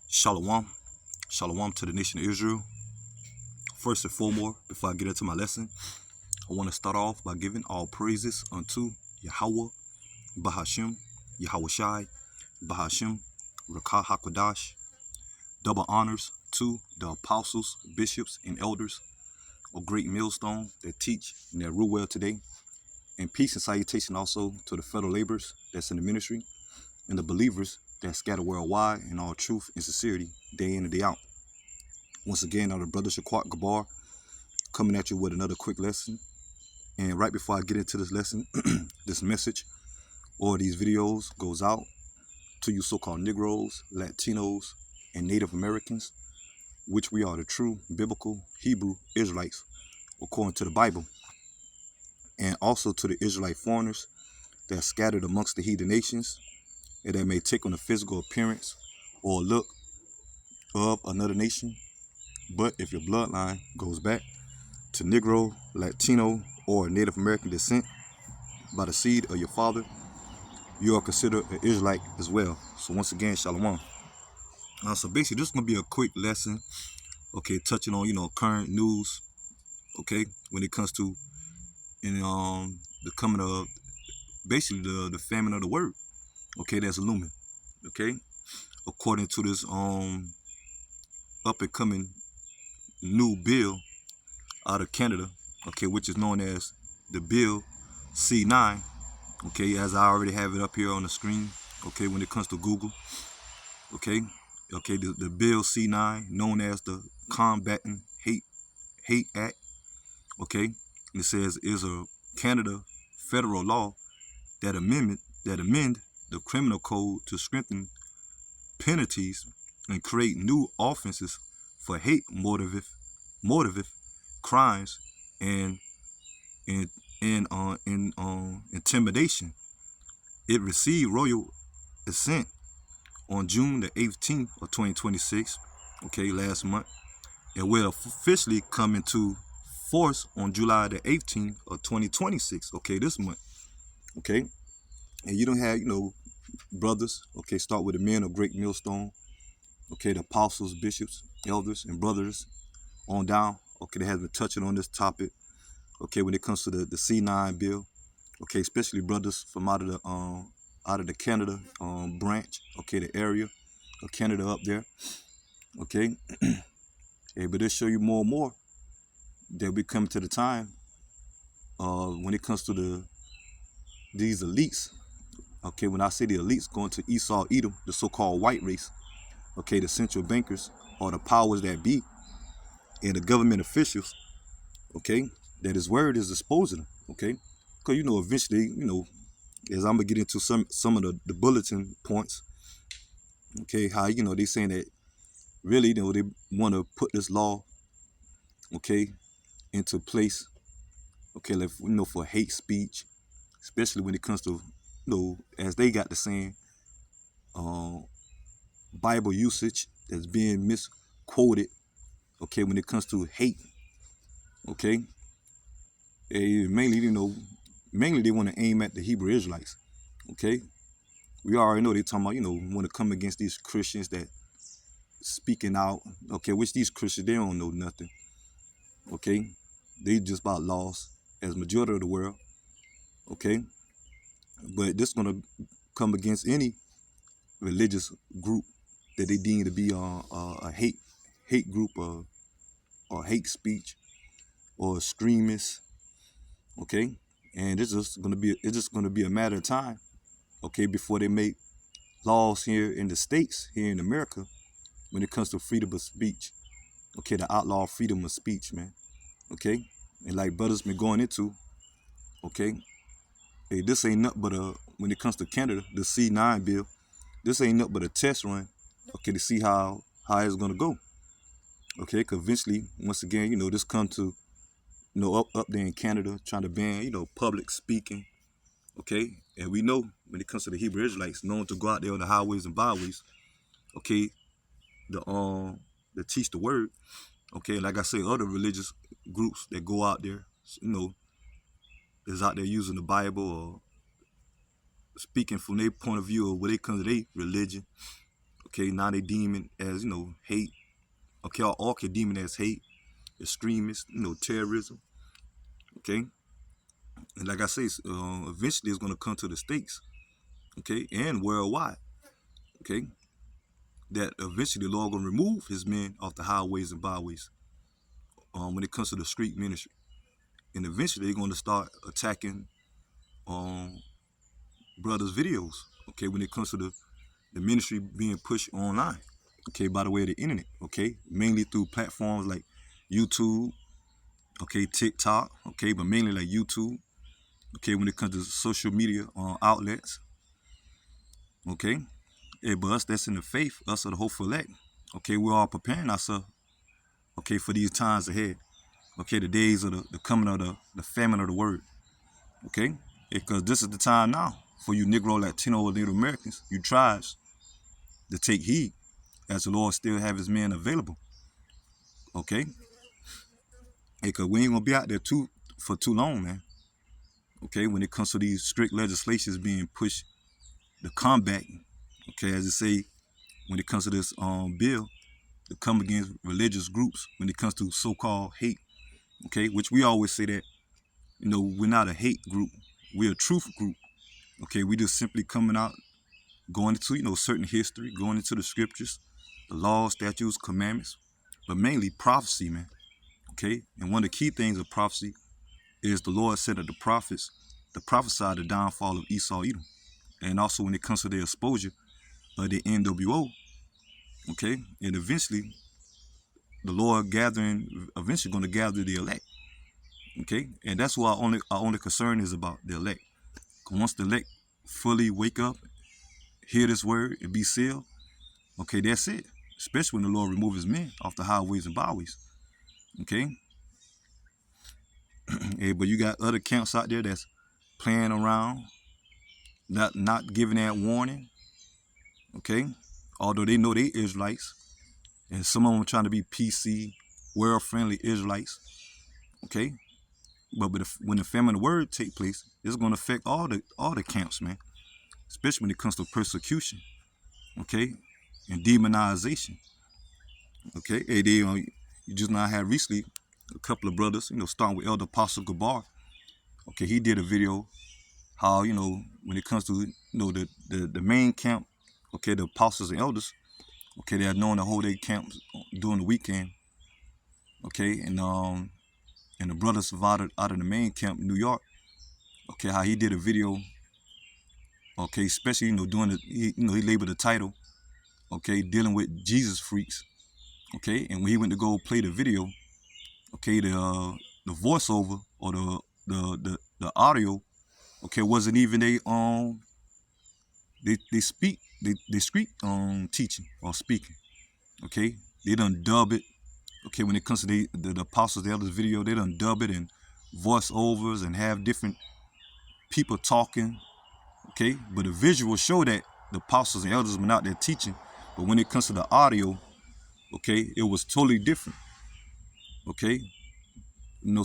Shalom. Shalom to the nation of Israel. First and foremost, before I get into my lesson, I want to start off by giving all praises unto Yahweh, Bahashim, Yahweh Shai, Bahashim, Rakah HaKodash. Double honors to the apostles, bishops, and elders of Great Millstone that teach and that rule well today. And peace and salutation also to the fellow laborers that's in the ministry and the believers that scatter worldwide in all truth and sincerity, day in and day out. Once again, I'm the brother Shaquat Gabar coming at you with another quick lesson. And right before I get into this lesson, this message or these videos goes out to you so-called Negroes, Latinos, and Native Americans, which we are the true biblical Hebrew Israelites according to the Bible, and also to the Israelite foreigners that are scattered amongst the heathen nations and that may take on the physical appearance or look of another nation. But if your bloodline goes back to Negro, Latino, or Native American descent by the seed of your father, you are considered an Israelite as well. So once again, Shalom. So basically, this is going to be a quick lesson, okay, touching on, current news, okay, when it comes to the coming of, basically, the famine of the word, okay, that's looming, okay, according to this up-and-coming new bill out of Canada, okay, which is known as the bill C-9, okay, as I already have it up here on the screen, okay, when it comes to Google, okay, the bill C-9, known as the Combating Hate Act, okay, and it says is a Canada federal law that amend the criminal code to strengthen penalties and create new offenses for hate motive crimes and intimidation. It received royal assent on June the 18th of 2026, okay, last month, and will officially come into force on July the 18th of 2026, okay, this month, okay. And you don't have, brothers, okay, start with the men of Great Millstone, okay, the apostles, bishops, elders, and brothers on down, okay, they have been touching on this topic, okay, when it comes to the C-9 bill, okay, especially brothers from out of the Canada branch, okay, the area of Canada up there, okay. Hey, but this show you more and more that we come to the time when it comes to these elites, okay, when I say the elites going to Esau, Edom, the so-called white race, okay, the central bankers or the powers that be and the government officials, okay, that his word is exposing them, okay, because eventually, as I'm gonna get into some of the bulletin points, okay, how they saying that really they want to put this law, okay, into place, okay, like, for hate speech, especially when it comes to as they got the saying, Bible usage that's being misquoted, okay, when it comes to hate, okay, mainly they want to aim at the Hebrew Israelites, okay. We already know they talking about, want to come against these Christians that speaking out, okay, which these Christians, they don't know nothing, okay. They just about lost as majority of the world, okay. But this gonna come against any religious group that they deem to be a hate group or hate speech or extremists, okay. And it's just gonna be a matter of time, okay, before they make laws here in the States, here in America, when it comes to freedom of speech, okay, to outlaw freedom of speech, man, okay. And like brothers been going into, okay, hey, this ain't nothing but when it comes to Canada, the C-9 bill, this ain't nothing but a test run, okay, to see how it's gonna go, okay, because eventually, once again, this come to, up there in Canada, trying to ban, public speaking, okay, and we know when it comes to the Hebrew Israelites, known to go out there on the highways and byways, okay, to teach the word, okay, like I say, other religious groups that go out there, is out there using the Bible or speaking from their point of view or where they come to their religion, Okay, now they deem it as, hate. Okay, all can deem it as hate, extremists, terrorism. Okay, and like I say, eventually it's going to come to the states. Okay, and worldwide. Okay, that eventually the Lord going to remove his men off the highways and byways when it comes to the street ministry. And eventually they're going to start attacking brothers' videos, okay, when it comes to the ministry being pushed online, okay, by the way of the internet, okay, mainly through platforms like YouTube, okay, TikTok, okay, but mainly like YouTube, okay, when it comes to social media outlets, okay. But us that's in the faith, us are the hopeful elect, okay, we're all preparing ourselves, okay, for these times ahead, okay, the days of the coming of the famine of the word, okay, because this is the time now for you Negro, Latino, Native Americans, you tribes, to take heed as the Lord still have his men available, okay, because we ain't gonna be out there for too long, man, okay, when it comes to these strict legislations being pushed to combat, okay, as it say, when it comes to this bill to come against religious groups when it comes to so-called hate, okay, which we always say that, we're not a hate group, we're a truth group, okay, we just simply coming out, going into, certain history, going into the scriptures, the laws, statutes, commandments, but mainly prophecy, man, okay, and one of the key things of prophecy is the Lord said that the prophets to prophesy the downfall of Esau, Edom, and also when it comes to the exposure of the NWO, okay, and eventually the Lord eventually going to gather the elect, okay, and that's what our only concern is about, the elect. Once the elect fully wake up, hear this word, and be sealed, okay, that's it. Especially when the Lord remove his men off the highways and byways, okay. Yeah, but you got other camps out there that's playing around, not giving that warning, okay, although they know they Israelites, and some of them are trying to be PC, world-friendly Israelites, okay, but when the famine of the word take place, it's going to affect all the camps, man, especially when it comes to persecution, okay, and demonization, okay. Hey, you just now had recently a couple of brothers, starting with Elder Apostle Gabar, okay, he did a video how, when it comes to, the main camp, okay, the apostles and elders, okay, they are known to hold their camps during the weekend, okay, and the brothers survived out of the main camp in New York, okay, how he did a video, okay, especially, doing he labeled the title, okay, dealing with Jesus freaks, okay, and when he went to go play the video, okay, the voiceover or the audio, okay, wasn't even they street teaching or speaking, okay, they done dub it, okay, when it comes to the apostles, the elders video, they done dub it and voiceovers and have different people talking, okay, but the visuals show that the apostles and elders were out there teaching, but when it comes to the audio, okay, it was totally different, okay,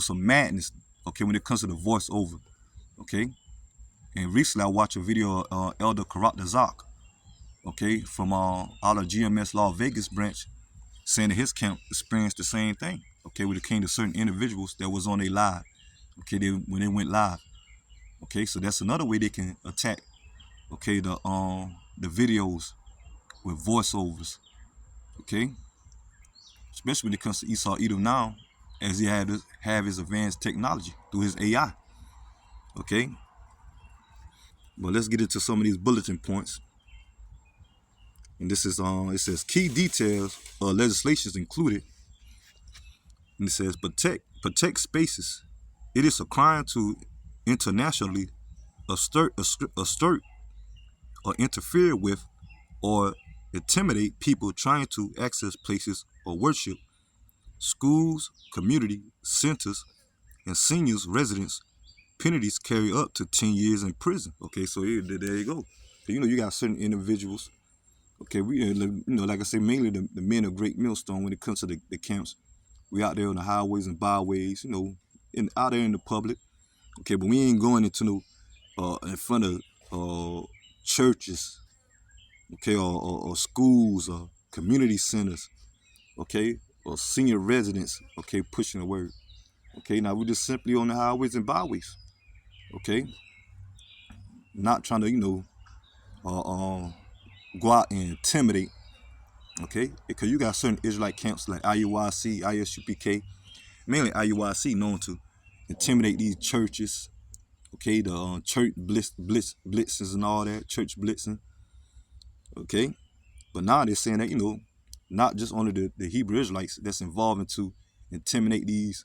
some madness, okay, when it comes to the voiceover, okay, and recently I watched a video of Elder Karat Zak, okay, from out of GMS Las Vegas branch, saying that his camp experienced the same thing, okay, when it came to certain individuals that was on a live, okay, when they went live, okay, so that's another way they can attack, okay, the videos with voiceovers, okay, especially when it comes to Esau Edom now, as he had to have his advanced technology through his AI, okay, but let's get into some of these bulletin points, and this is it says key details of legislations included, and it says protect spaces. It is a crime to internationally assert or interfere with or intimidate people trying to access places of worship, schools, community centers, and seniors' residence. Penalties carry up to 10 years in prison. Okay, so there you go. You got certain individuals. Okay, like I say, mainly the men of Great Millstone when it comes to the camps. We out there on the highways and byways, out there in the public. Okay, but we ain't going into no in front of churches, okay, or schools or community centers, okay, or senior residents, okay, pushing the word. Okay, now we're just simply on the highways and byways, okay, not trying to, go out and intimidate, okay, because you got certain Israelite camps like IUIC, ISUPK, mainly IUIC, known to intimidate these churches, okay, the church blitzes and all that, church blitzing, okay, but now they're saying that, not just only the Hebrew Israelites that's involved into intimidate these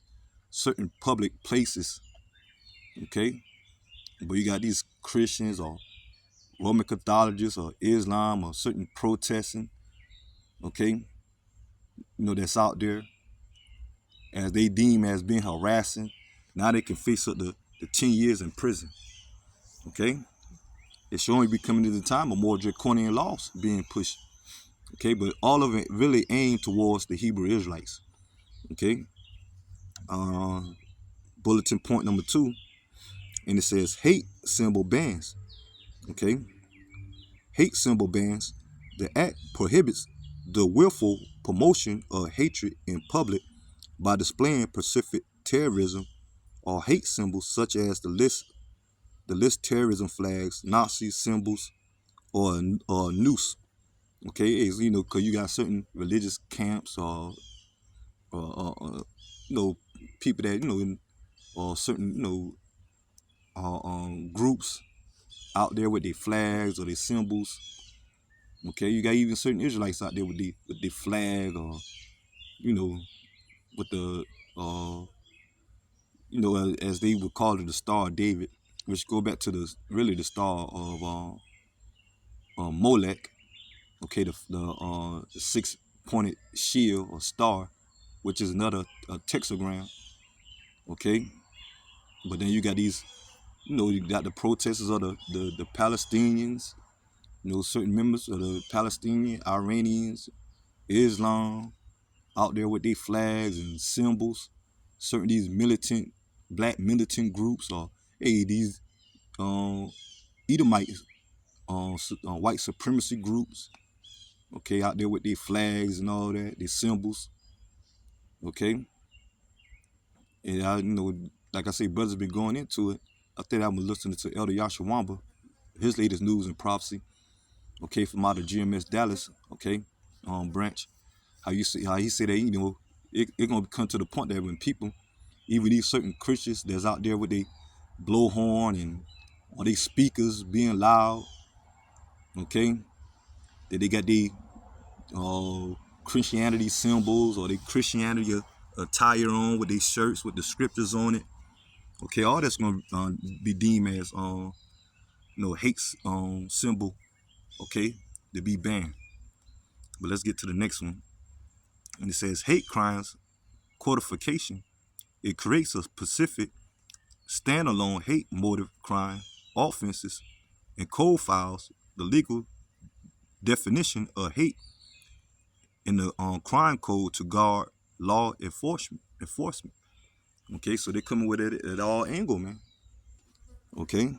certain public places, okay, but you got these Christians or Roman Catholics or Islam or certain protesting, okay, that's out there as they deem as being harassing. Now they can face up the 10 years in prison, okay? It's showing becoming to the time of more draconian laws being pushed, okay? But all of it really aimed towards the Hebrew Israelites, okay? Uh, Bulletin point number 2, and it says hate symbol bans, okay? Hate symbol bans. The act prohibits the willful promotion of hatred in public by displaying specific terrorism or hate symbols such as the list terrorism flags, Nazi symbols, or a noose. Okay, is because you got certain religious camps or people that or certain groups out there with their flags or their symbols. Okay, you got even certain Israelites out there with the flag or you know with the as they would call it, the Star of David, which go back to the star of Molech. Okay, the 6-pointed shield or star, which is another texagram. Okay, but then you got these, you got the protesters of the Palestinians, certain members of the Palestinian, Iranians, Islam, out there with their flags and symbols. Certain these black militant groups, or hey, these Edomite white supremacy groups, okay, out there with their flags and all that, their symbols, okay. And like I say, brothers been going into it. I think I was listening to Elder Yashawamba, his latest news and prophecy, okay, from out of GMS Dallas, okay, branch. How he said that it gonna come to the point that when people, even these certain Christians that's out there with they blowhorn and or they speakers being loud, okay, that they got the Christianity symbols or they Christianity attire on with their shirts with the scriptures on it. Okay, all that's gonna be deemed as hate symbol. Okay, to be banned. But let's get to the next one. And it says hate crimes codification. It creates a specific standalone hate motive crime offenses and code files the legal definition of hate in the crime code to guard law enforcement. Okay, so they coming with it at all angle, man. Okay,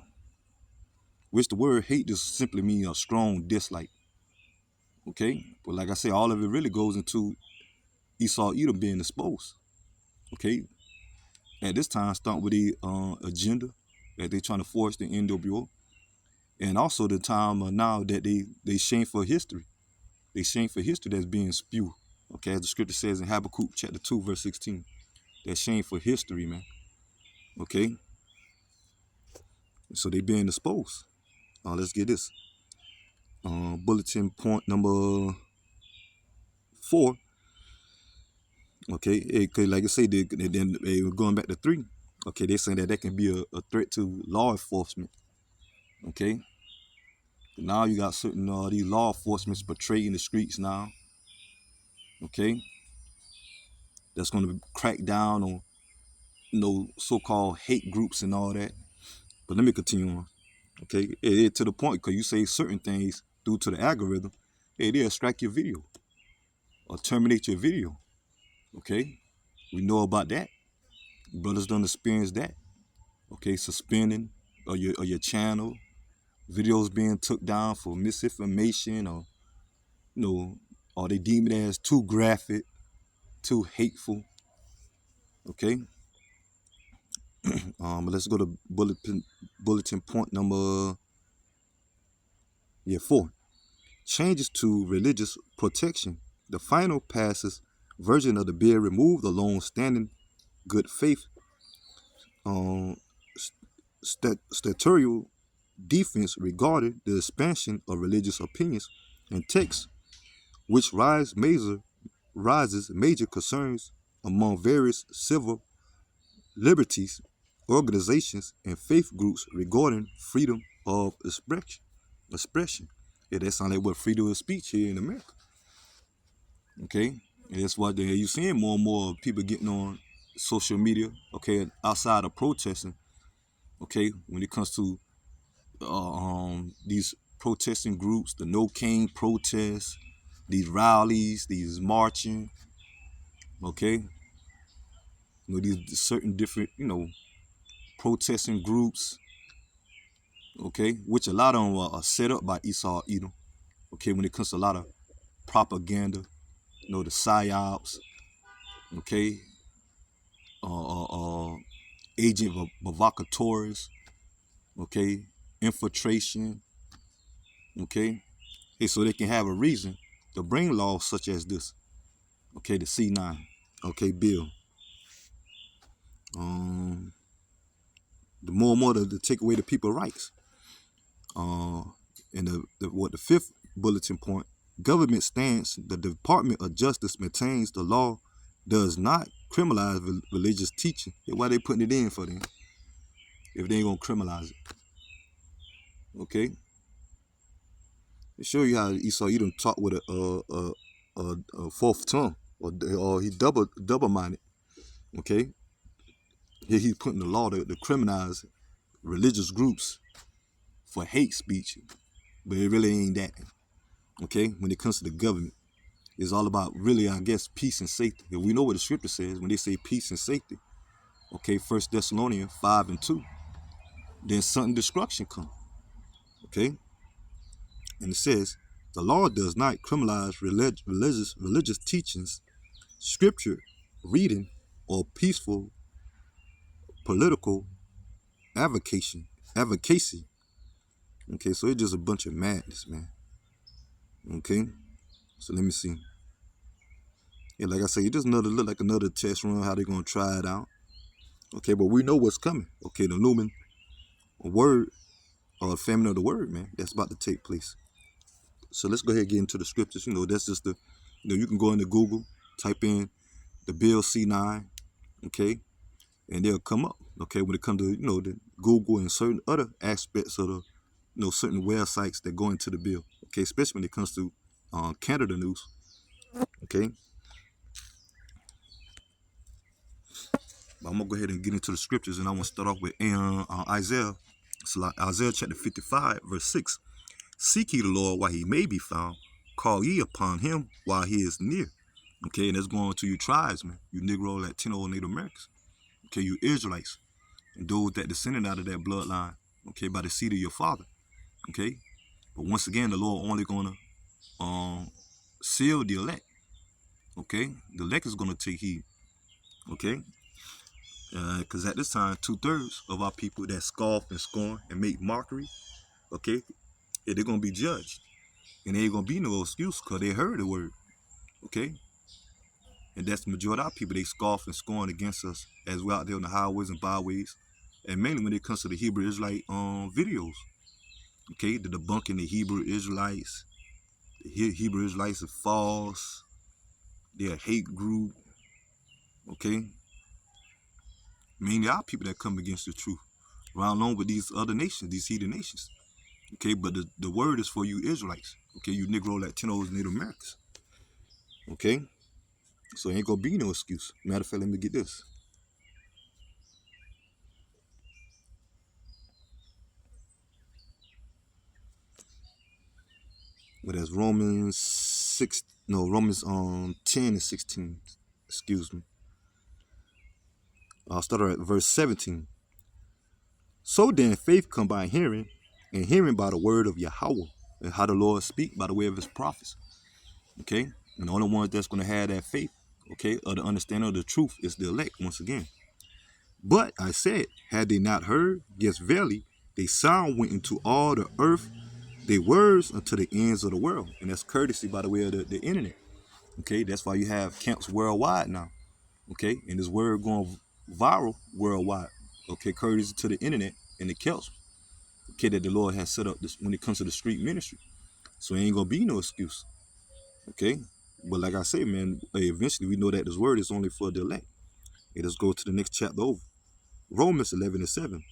which the word hate just simply means a strong dislike. Okay, but like I say, all of it really goes into Esau Edom being exposed. Okay, at this time, start with the agenda that they trying to force the NWO, and also the time now that they shameful history. They shameful history that's being spewed. Okay, as the scripture says in Habakkuk chapter 2, verse 16. That shameful history, man. Okay, so they being exposed. Let's get this. Bulletin point number 4. Okay, like I say, they were going back to 3. Okay, they're saying that can be a threat to law enforcement. Okay, now you got certain these law enforcement patrolling the streets now. Okay, that's going to crack down on so-called hate groups and all that. But let me continue on. Okay, to the point, because you say certain things due to the algorithm, they extract your video or terminate your video. Okay, we know about that. Brothers don't experience that. Okay, suspending of your channel, videos being took down for misinformation, or or they deem it as too graphic, too hateful. Okay. But let's go to bulletin point number 4. Changes to religious protection. The final passes version of the bill removed the long-standing good faith um, statutory defense regarding the expansion of religious opinions and texts, which raises major concerns among various civil liberties organizations and faith groups regarding freedom of expression. Yeah, that sounds like what freedom of speech here in America. Okay, and that's what you're seeing more and more people getting on social media. Okay, outside of protesting. Okay, when it comes to these protesting groups, the No King protests, these rallies, these marching. Okay, these certain different protesting groups. Okay, which a lot of them are set up by Esau Edom. Okay, when it comes to a lot of propaganda, the psyops. Okay, agent provocateurs. Okay, infiltration. Okay, hey, so they can have a reason to bring laws such as this. Okay, the C-9. Okay, bill. The more and more to take away the people's rights. And the fifth bulletin point, government stance, the Department of Justice maintains the law does not criminalize religious teaching. Why they putting it in for them if they ain't gonna criminalize it? Okay, they show you how Esau Edom talk with a fourth tongue, or he double minded. Okay, here he's putting the law to criminalize religious groups for hate speech, but it really ain't that. Okay, when it comes to the government, it's all about really, I guess, peace and safety. If we know what the scripture says when they say peace and safety. Okay, 1 Thessalonians 5:2. Then sudden destruction come. Okay, and it says the law does not criminalize religious teachings, scripture reading, or peaceful political advocacy. Okay, so it's just a bunch of madness, man. Okay, so let me see. Yeah, like I say, it just look like another test run, how they gonna try it out. Okay, but we know what's coming. Okay, the looming word, or famine of the word, man, that's about to take place. So let's go ahead and get into the scriptures. That's just you can go into Google, type in the bill C-9, okay, and they'll come up. Okay, when it comes to the Google and certain other aspects of the certain websites that go into the bill. Okay, especially when it comes to Canada news. Okay, but I'm gonna go ahead and get into the scriptures, and I want to start off with Isaiah. So like Isaiah chapter 55, verse 6. Seek ye the Lord while he may be found. Call ye upon him while he is near. Okay, and that's going to you tribesmen, you Negro, Latino, Native Americans. Okay, you Israelites, and those that descended out of that bloodline. Okay, by the seed of your father. Okay, but once again, the Lord only gonna seal the elect. Okay, the elect is gonna take heed. Okay, because at this time, 2/3 of our people that scoff and scorn and make mockery, okay, they're gonna be judged, and there ain't gonna be no excuse because they heard the word. Okay, and that's the majority of our people. They scoff and scorn against us as we're out there on the highways and byways, and mainly when it comes to the Hebrew Israelite videos. Okay, the debunking the Hebrew Israelites. The Hebrew Israelites are false. They're a hate group. Okay, mainly our people that come against the truth, right along with these other nations, these heathen nations. Okay, but the word is for you Israelites. Okay, you Negro, Latinos, Native Americans. Okay, so ain't gonna be no excuse. Matter of fact, let me get this. But that's Romans 10 and 16. Excuse me. I'll start at verse 17. So then faith come by hearing, and hearing by the word of Yahweh, and how the Lord speak by the way of his prophets. Okay? And the only ones that's going to have that faith, okay, or the understanding of the truth is the elect, once again. But I said, had they not heard, yes, verily, they sound went into all the earth, they words unto the ends of the world. And that's courtesy by the way of the internet. Okay, that's why you have camps worldwide now. Okay, and this word going viral worldwide. Okay, courtesy to the internet and the camps. Okay, that the Lord has set up this when it comes to the street ministry. So it ain't gonna be no excuse. Okay, but like I say, man, eventually we know that this word is only for the elect. Let us go to the next chapter over. Romans 11:7.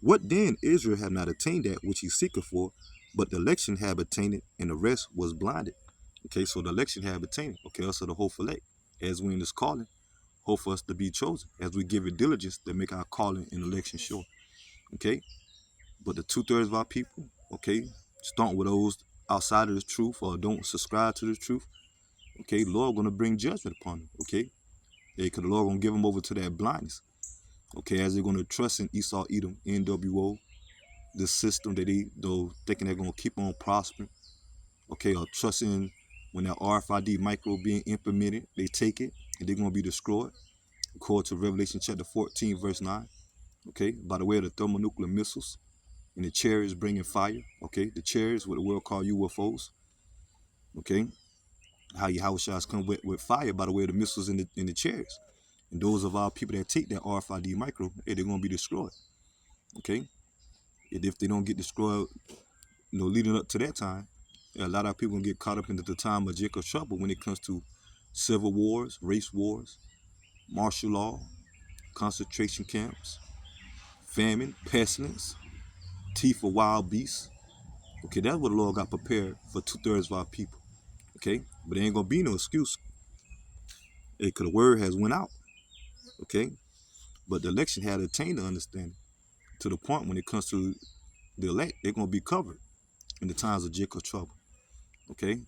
What then Israel had not attained that which he seeketh for, but the election have attained it, and the rest was blinded. Okay, so the election have attained it. Okay, us are the hopeful elect. As we in this calling, hope for us to be chosen. As we give it diligence to make our calling and election sure. Okay, but the 2/3 of our people, okay, starting with those outside of the truth or don't subscribe to the truth, okay, the Lord gonna bring judgment upon them. Okay, because the Lord gonna give them over to that blindness. Okay, as they're gonna trust in Esau, Edom, NWO, the system that they though thinking they're gonna keep on prospering. Okay, or trusting when that RFID micro being implemented, they take it and they're gonna be destroyed. According to Revelation chapter 14, verse 9. Okay, by the way of the thermonuclear missiles and the chariots bringing fire. Okay, the chariots, what the world call UFOs. Okay, how Yahushua come with fire by the way of the missiles in the chariots. And those of our people that take that RFID micro, they're gonna be destroyed. Okay, and if they don't get destroyed, leading up to that time, a lot of people gonna get caught up into the time of Jacob's trouble when it comes to civil wars, race wars, martial law, concentration camps, famine, pestilence, teeth of wild beasts. Okay, that's what the Lord got prepared for 2/3 of our people. Okay, but there ain't gonna be no excuse. Hey, cause the word has went out. Okay, but the election had attained the understanding to the point when it comes to the elect, they're gonna be covered in the times of Jacob's trouble. Okay,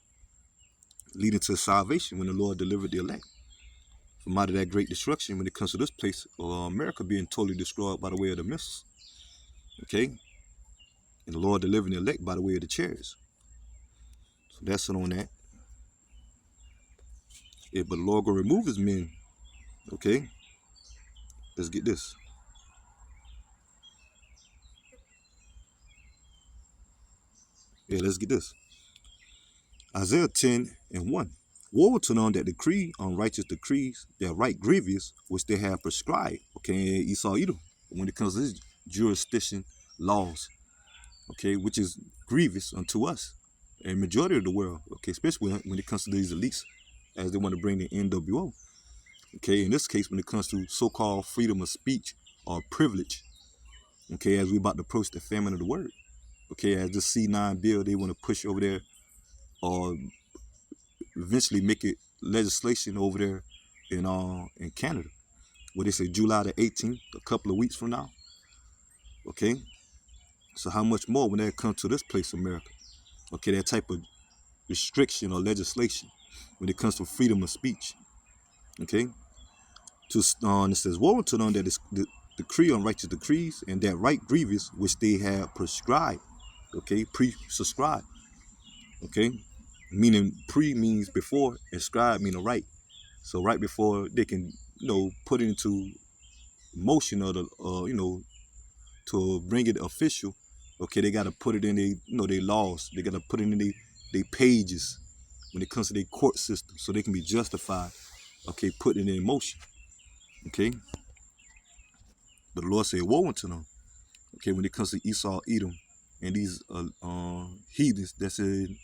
leading to salvation when the Lord delivered the elect from out of that great destruction when it comes to this place of America being totally destroyed by the way of the missiles. Okay, and the Lord delivered the elect by the way of the chariots. So that's it on that. Yeah, but the Lord gonna remove his men. Okay, let's get this. Yeah, let's get this. Isaiah 10:1. Woe to them that decree unrighteous decrees, that right grievous, which they have prescribed. Okay, Esau Edom, when it comes to this jurisdiction laws, okay, which is grievous unto us, and majority of the world, okay, especially when it comes to these elites, as they want to bring the NWO. Okay, in this case, when it comes to so-called freedom of speech or privilege, okay, as we about to approach the famine of the word, okay, as this c-9 bill they want to push over there, or eventually make it legislation over there in Canada, where they say July the 18th, a couple of weeks from now. Okay, so how much more when that comes to this place, America? Okay, that type of restriction or legislation when it comes to freedom of speech. Okay, it says, woe unto them that is decree unrighteous decrees, and that right grievous which they have prescribed. Okay, pre-subscribed. Okay, meaning pre means before, and scribe meaning right. So right before they can, put it into motion or the, to bring it official. Okay, they got to put it in their laws. They got to put it in their pages when it comes to their court system, so they can be justified. Okay, putting it in motion. Okay, but the Lord said, woe unto them. Okay, when it comes to Esau, Edom, and these heathens that's in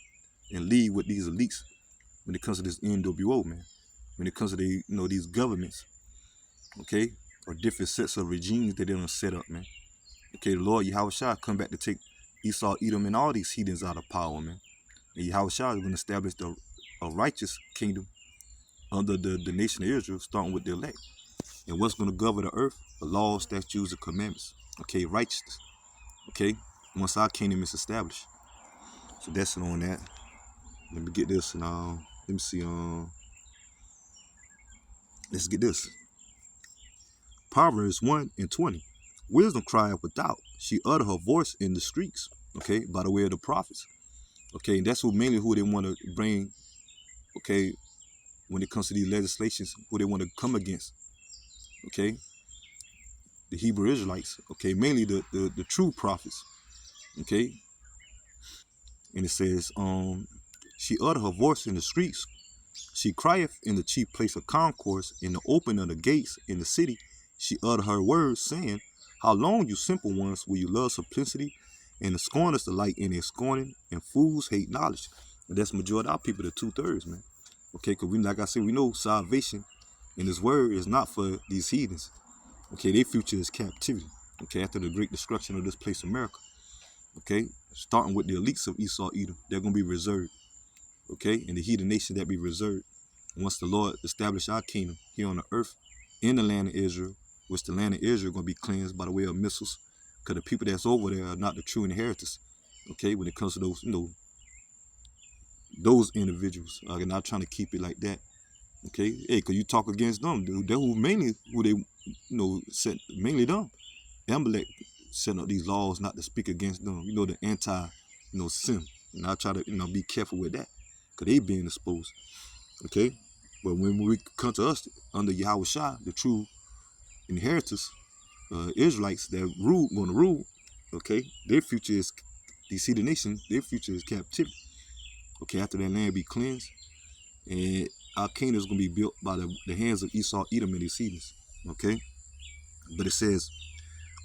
league with these elites. When it comes to this NWO, man. When it comes to these governments, okay, or different sets of regimes that they done set up, man. Okay, the Lord Yahushua come back to take Esau, Edom, and all these heathens out of power, man. And Yahushua is going to establish a righteous kingdom under the nation of Israel, starting with the elect. And what's going to govern the earth? The laws, statutes, and commandments. Okay, righteousness. Okay, once our kingdom is established. So that's it on that. Let me get this, and let me see. Let's get this. Proverbs 1:20. Wisdom crieth without. She utter her voice in the streets. okay, by the way of the prophets. Okay, and that's mainly who they want to bring, okay, when it comes to these legislations, who they want to come against, okay, the Hebrew Israelites, okay, mainly the true prophets, okay. And it says, she uttered her voice in the streets, she crieth in the chief place of concourse, in the opening of the gates in the city, she uttered her words, saying, how long, you simple ones, will you love simplicity, and the scorners delight in their scorning, and fools hate knowledge. And that's the majority of our people, the 2/3, man. Okay, because we, like I said, we know salvation in this word is not for these heathens. Okay, their future is captivity. Okay, after the great destruction of this place, America. Okay, starting with the elites of Esau, Edom, they're going to be reserved. Okay, and the heathen nation that be reserved. Once the Lord establish our kingdom here on the earth, in the land of Israel, which the land of Israel going to be cleansed by the way of missiles, because the people that's over there are not the true inheritors. Okay, when it comes to those, those individuals are not trying to keep it like that. Okay, hey, because you talk against them, they're who they set mainly them. Amalek setting up these laws not to speak against them. The anti, sin. And I try to, be careful with that, because they being exposed. Okay, but when we come to us under Yahweh Shai, the true inheritors, Israelites that going to rule. Okay, their future is, you see the nation, their future is captivity. Okay, after that land be cleansed, and our kingdom is going to be built by the hands of Esau, Edom, and his seeds. Okay, but it says,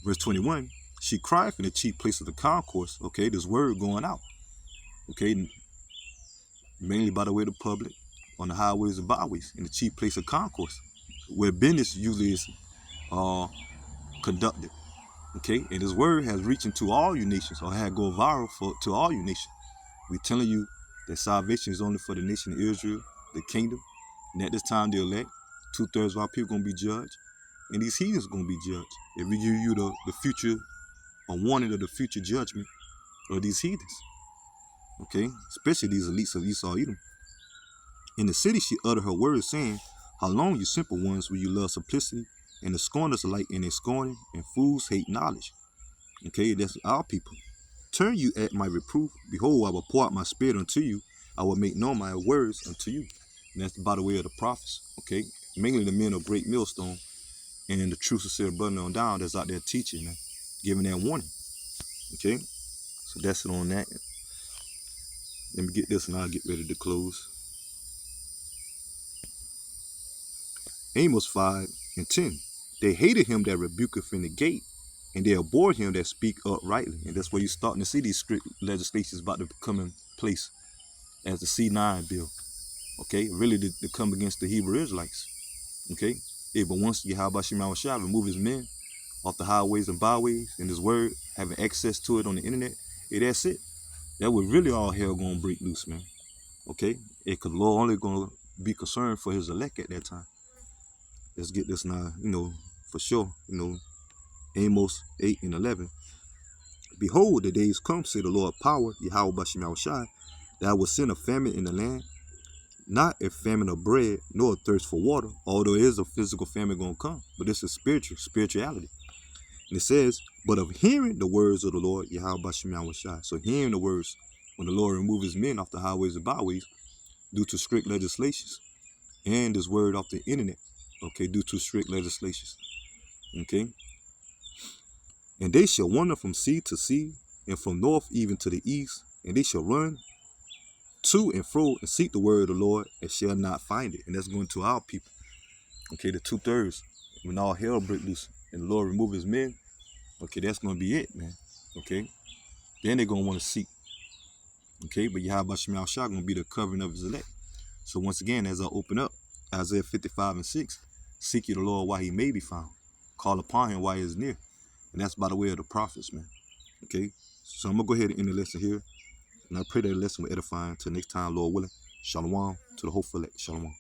verse 21, she cried in the chief place of the concourse. Okay, this word going out. Okay, mainly by the way of the public, on the highways and byways, in the chief place of concourse, where business usually is conducted. Okay, and this word has reached into all you nations, or had go viral to all you nations. We're telling you that salvation is only for the nation of Israel, the kingdom, and at this time the elect, 2/3 of our people going to be judged, and these heathens going to be judged. If we give you the future, a warning of the future judgment of these heathens, okay, especially these elites of Esau, Edom. In the city she uttered her words, saying, how long, you simple ones, will you love simplicity, and the scorners alike in their scorning, and fools hate knowledge. Okay, that's our people. Turn you at my reproof. Behold, I will pour out my spirit unto you. I will make known my words unto you. And that's by the way of the prophets. Okay, mainly the men of great millstone and the true sincere brother on down that's out there teaching and giving that warning. Okay, so that's it on that. Let me get this and I'll get ready to close. Amos 5:10. They hated him that rebuketh in the gate, and they abhorred him that speak uprightly. And that's where you're starting to see these strict legislations about to come in place as the c-9 bill. Okay, really to come against the Hebrew Israelites. Okay, yeah, but once Yahweh Shema Shah remove his men off the highways and byways, and his word having access to it on the internet, that's it. That was really all hell gonna break loose, man. Okay, because the Lord only gonna be concerned for his elect at that time. Let's get this now, for sure. Amos 8:11. Behold, the days come, say the Lord of power, Yahweh Bashim Shai, that I will send a famine in the land, not a famine of bread, nor a thirst for water, although there is a physical famine going to come, but this is spirituality. And it says, but of hearing the words of the Lord, Yahweh Bashim Shai. So hearing the words, when the Lord removes his men off the highways and byways, due to strict legislations, and his word off the internet, okay, due to strict legislations, okay. And they shall wander from sea to sea, and from north even to the east, and they shall run to and fro and seek the word of the Lord, and shall not find it. And that's going to our people. Okay, the 2/3. When all hell break loose and the Lord remove his men, okay, that's going to be it, man. Okay, then they're going to want to seek. Okay, but Yahweh Shema Shah going to be the covering of his elect. So once again, as I open up Isaiah 55:6, seek ye the Lord while he may be found, call upon him while he is near. And that's by the way of the prophets, man. Okay, so I'm going to go ahead and end the lesson here. And I pray that the lesson will edify. Until next time, Lord willing. Shalom to the hopeful elect. Shalom.